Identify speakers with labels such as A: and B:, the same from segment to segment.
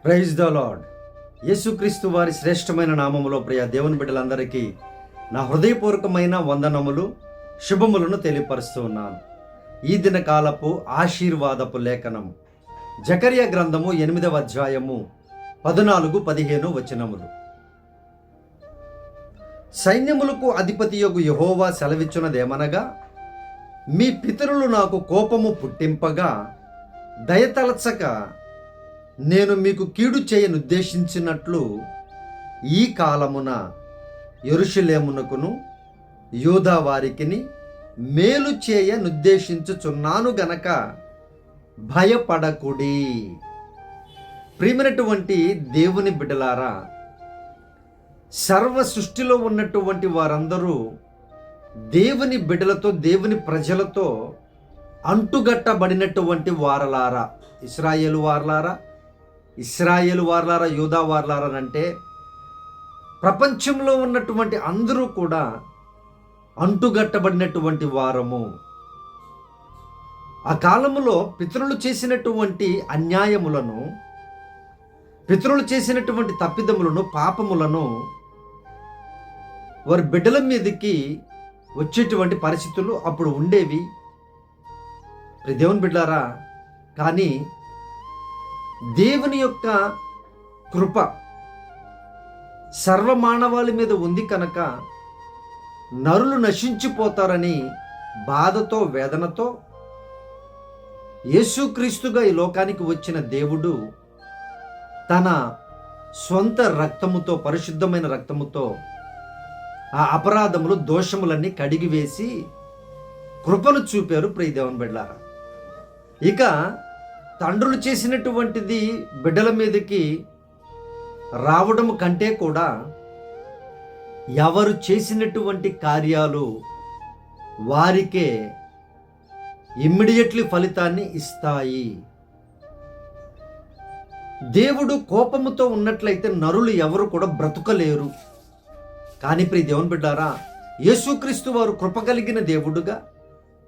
A: Praise the lord. యేసుక్రీస్తు వారి శ్రేష్టమైన నామములో ప్రియ దేవుని బిడ్డలందరికీ నా హృదయపూర్వకమైన వందనములు, శుభములను తెలియపరుస్తూ ఉన్నాను. ఈ దిన కాలపు ఆశీర్వాదపు లేఖనము జకర్యా గ్రంథము 8వ అధ్యాయము 14-15 వచనములు. సైన్యములకు అధిపతియగు యెహోవా సెలవిచ్చున్నదేమనగా, మీ పితరులు నాకు కోపము పుట్టింపగా దయతలచక నేను మీకు కీడు చేయనుద్దేశించినట్లు ఈ కాలమున యెరూషలేమునకును యూదా వారికిని మేలు చేయనుద్దేశించుచున్నాను గనక భయపడకుడి. ప్రియమైనటువంటి దేవుని బిడ్డలారా, సర్వ సృష్టిలో ఉన్నటువంటి వారందరూ దేవుని బిడ్డలతో, దేవుని ప్రజలతో అంటుగట్టబడినటువంటి వారలారా, ఇశ్రాయేలు వారలారా, యూదా వారలారా అంటే ప్రపంచంలో ఉన్నటువంటి అందరూ కూడా అంటుగట్టబడినటువంటి వారము. ఆ కాలములో పితరులు చేసినటువంటి అన్యాయములను, పితరులు చేసినటువంటి తప్పిదములను, పాపములను వారి బిడ్డల మీదకి వచ్చేటువంటి పరిస్థితులు అప్పుడు ఉండేవి. దేవుని బిడ్డలారా, కానీ దేవుని యొక్క కృప సర్వమానవాళి మీద ఉంది కనుక నరులు నశించిపోతారని బాధతో, వేదనతో యేసుక్రీస్తుగా ఈ లోకానికి వచ్చిన దేవుడు తన స్వంత రక్తముతో, పరిశుద్ధమైన రక్తముతో ఆ అపరాధములు, దోషములన్నీ కడిగివేసి కృపను చూపారు. ప్రియ దేవుని బిడ్డలారా, ఇక తండ్రులు చేసినటువంటిది బిడ్డల మీదకి రావడం కంటే కూడా ఎవరు చేసినటువంటి కార్యాలు వారికే ఇమ్మీడియట్లీ ఫలితాన్ని ఇస్తాయి. దేవుడు కోపముతో ఉన్నట్లయితే నరులు ఎవరు కూడా బ్రతుకలేరు. కానీ ప్రియ దేవుని బిడ్డారా, యేసుక్రీస్తు వారు కృప కలిగిన దేవుడుగా,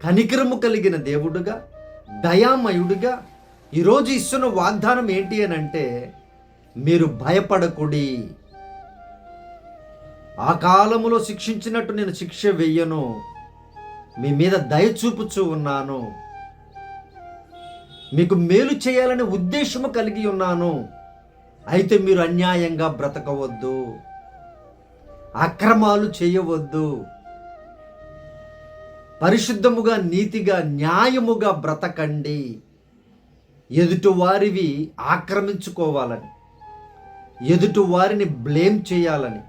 A: కనికరము కలిగిన దేవుడుగా, దయామయుడిగా ఈరోజు ఇస్తున్న వాగ్దానం ఏంటి అని అంటే, మీరు భయపడకుడి, ఆ కాలములో శిక్షించినట్టు నేను శిక్ష వెయ్యను, మీ మీద దయ చూపుచూ ఉన్నాను, మీకు మేలు చేయాలనే ఉద్దేశము కలిగి ఉన్నాను. అయితే మీరు అన్యాయంగా బ్రతకవద్దు, అక్రమాలు చేయవద్దు, పరిశుద్ధముగా, నీతిగా, న్యాయముగా బ్రతకండి. ఎదుటి వారివి ఆక్రమించుకోవాలని, ఎదుటి వారిని బ్లేమ్ చేయాలని,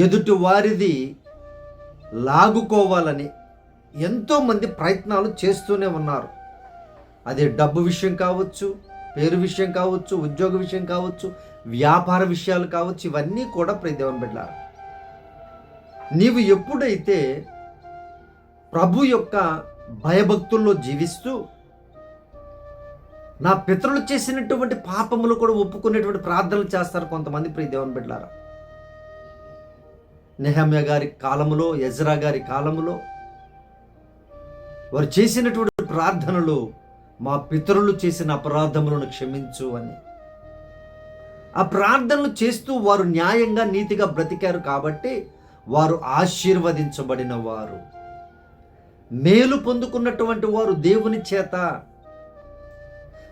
A: ఎదుటి వారిది లాగుకోవాలని ఎంతోమంది ప్రయత్నాలు చేస్తూనే ఉన్నారు. అది డబ్బు విషయం కావచ్చు, పేరు విషయం కావచ్చు, ఉద్యోగ విషయం కావచ్చు, వ్యాపార విషయాలు కావచ్చు, ఇవన్నీ కూడా ప్రియ దేవుని బిడ్డలారా, నీవు ఎప్పుడైతే ప్రభు యొక్క భయభక్తుల్లో జీవిస్తూ నా పితరులు చేసినటువంటి పాపములు కూడా ఒప్పుకునేటువంటి ప్రార్థనలు చేస్తారు కొంతమంది. ప్రియ దేవుని బిడ్డలారా, నెహమ్యా గారి కాలములో, ఎజ్రా గారి కాలములో వారు చేసినటువంటి ప్రార్థనలు, మా పితరులు చేసిన అపరాధములను క్షమించు అని. ఆ ప్రార్థనలు చేస్తూ వారు న్యాయంగా, నీతిగా బ్రతికారు కాబట్టి వారు ఆశీర్వదించబడిన వారు, మేలు పొందుకున్నటువంటి వారు దేవుని చేత.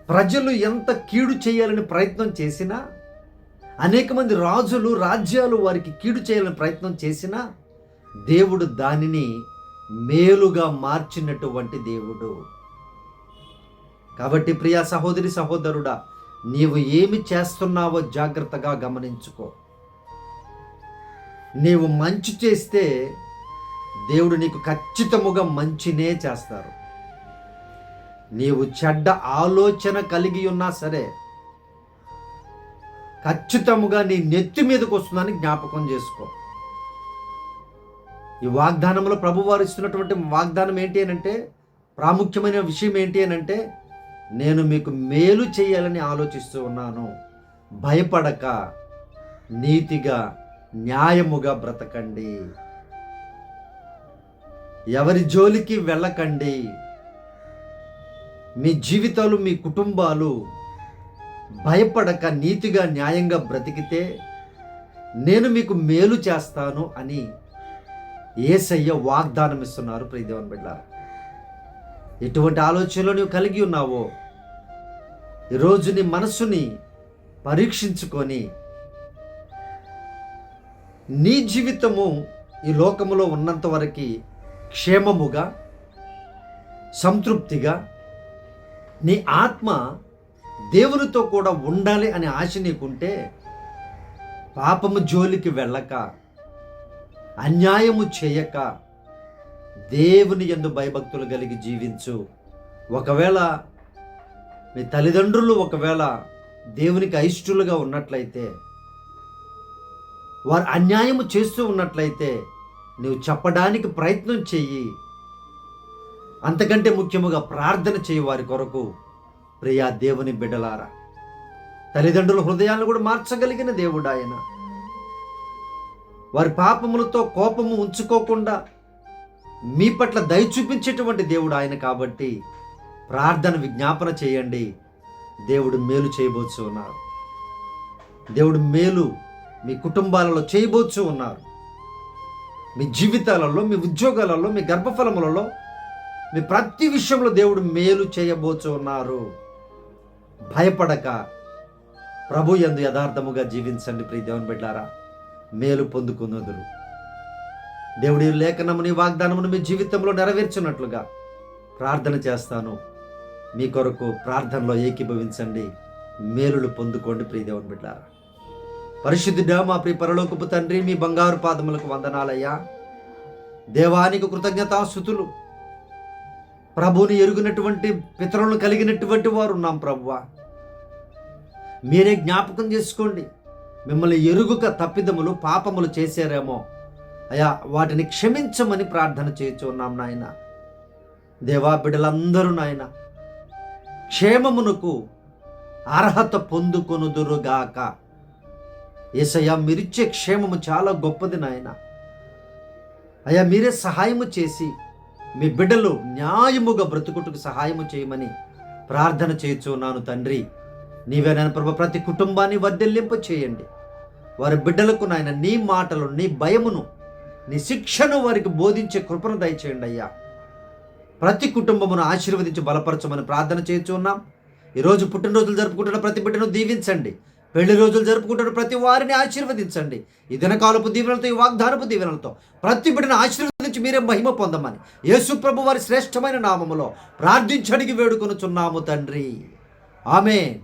A: ప్రజలు ఎంత కీడు చేయాలని ప్రయత్నం చేసినా, అనేక మంది రాజులు, రాజ్యాలు వారికి కీడు చేయాలని ప్రయత్నం చేసినా దేవుడు దానిని మేలుగా మార్చినటువంటి దేవుడు. కాబట్టి ప్రియా సహోదరి, సహోదరుడా, నీవు ఏమి చేస్తున్నావో జాగ్రత్తగా గమనించుకో. నీవు మంచి చేస్తే దేవుడు నీకు ఖచ్చితముగా మంచినే చేస్తారు. నీవు చెడ్డ ఆలోచన కలిగి ఉన్నా సరే ఖచ్చితముగా నీ నెత్తి మీదకి వస్తుందని జ్ఞాపకం చేసుకో. ఈ వాగ్దానంలో ప్రభువారు ఇస్తున్నటువంటి వాగ్దానం ఏంటి అని అంటే, ప్రాముఖ్యమైన విషయం ఏంటి అని అంటే, నేను మీకు మేలు చేయాలని ఆలోచిస్తూ ఉన్నాను, భయపడక నీతిగా, న్యాయముగా బ్రతకండి, ఎవరి జోలికి వెళ్ళకండి. మీ జీవితాలు, మీ కుటుంబాలు భయపడక నీతిగా న్యాయంగా బ్రతికితే నేను మీకు మేలు చేస్తాను అని యేసయ్య వాగ్దానం ఇస్తున్నారు. ప్రియ దేవుని బిడ్డలారా, ఎటువంటి ఆలోచనలు నువ్వు కలిగి ఉన్నావో ఈరోజు నీ మనస్సుని పరీక్షించుకొని నీ జీవితము ఈ లోకములో ఉన్నంత వరకు క్షేమముగా సంతృప్తిగా నీ ఆత్మ దేవునితో కూడా ఉండాలి అనే ఆశ నీకుంటే పాపము జోలికి వెళ్ళక అన్యాయము చేయక దేవుని యందు భయభక్తులు కలిగి జీవించు. ఒకవేళ మీ తల్లిదండ్రులు ఒకవేళ దేవునికి అయిష్టులుగా ఉన్నట్లయితే, వారు అన్యాయము చేస్తూ ఉన్నట్లయితే నువ్వు చెప్పడానికి ప్రయత్నం చెయ్యి. అంతకంటే ముఖ్యముగా ప్రార్థన చేయి వారి కొరకు. ప్రియా దేవుని బిడ్డలారా, తల్లిదండ్రుల హృదయాలను కూడా మార్చగలిగిన దేవుడు ఆయన. వారి పాపములతో కోపము ఉంచుకోకుండా మీ పట్ల దయ చూపించేటువంటి దేవుడు ఆయన. కాబట్టి ప్రార్థన విజ్ఞాపన చేయండి. దేవుడు మేలు చేయబోతూ ఉన్నారు. దేవుడు మేలు మీ కుటుంబాలలో చేయబోతూ ఉన్నారు. మీ జీవితాలలో, మీ ఉద్యోగాలలో, మీ గర్భఫలములలో, మీ ప్రతి విషయంలో దేవుడు మేలు చేయబోతూ ఉన్నారు. భయపడక ప్రభు యందు యథార్థముగా జీవించండి. ప్రియ దేవుని బిడ్డలారా, మేలు పొందుకున్నదురు. దేవుడి లేఖనముని వాగ్దానమును మీ జీవితంలో నెరవేర్చున్నట్లుగా ప్రార్థన చేస్తాను. మీ కొరకు ప్రార్థనలో ఏకీభవించండి, మేలులు పొందుకోండి. ప్రియ దేవుని బిడ్డలారా, పరిశుద్ధుడా మా ప్రియ పరలోకపు తండ్రి, మీ బంగారు పాదములకు వందనాలయ్యా. దేవానికి కృతజ్ఞతాస్తుతులు. ప్రభువుని ఎరుగునటువంటి పితరులను కలిగినటువంటి వారు ఉన్నాం ప్రభువా. మీరే జ్ఞాపకం చేసుకోండి. మిమ్మల్ని ఎరుగుక తప్పిదములు పాపములు చేశారేమో అయ్యా, వాటిని క్షమించమని ప్రార్థన చేస్తున్నాం నాయన. దేవా, బిడ్డలందరూ నాయన క్షేమమునకు అర్హత పొందుకొనుదురుగాక. యేసయ్యా, మీరిచ్చే క్షేమము చాలా గొప్పది నాయన. అయ్యా, మీరే సహాయము చేసి మీ బిడ్డలు న్యాయముగా బ్రతుకుటకు సహాయము చేయమని ప్రార్థన చేయుచున్నాను తండ్రి. నీవే నాయన ప్రభు ప్రతి కుటుంబాన్ని వర్ధిల్లింప చేయండి. వారి బిడ్డలకు నాయన నీ మాటలు, నీ భయమును, నీ శిక్షను వారికి బోధించే కృపను దయచేయండి అయ్యా. ప్రతి కుటుంబమును ఆశీర్వదించి బలపరచమని ప్రార్థన చేయుచున్నాం. ఈరోజు పుట్టినరోజులు జరుపుకుంటున్న ప్రతి బిడ్డను దీవించండి. పెళ్లి రోజులు జరుపుకుంటున్న ప్రతి వారిని ఆశీర్వదించండి. ఈ దినకాలపు దీవెనలతో, ఈ వాగ్దానపు దీవెనలతో ప్రతి బిడ్డను ఆశీర్వదించి మీరే మహిమ పొందమని యేసు ప్రభు వారి శ్రేష్టమైన నామములో ప్రార్థించడికి వేడుకొనుచున్నాము తండ్రి. ఆమేన్.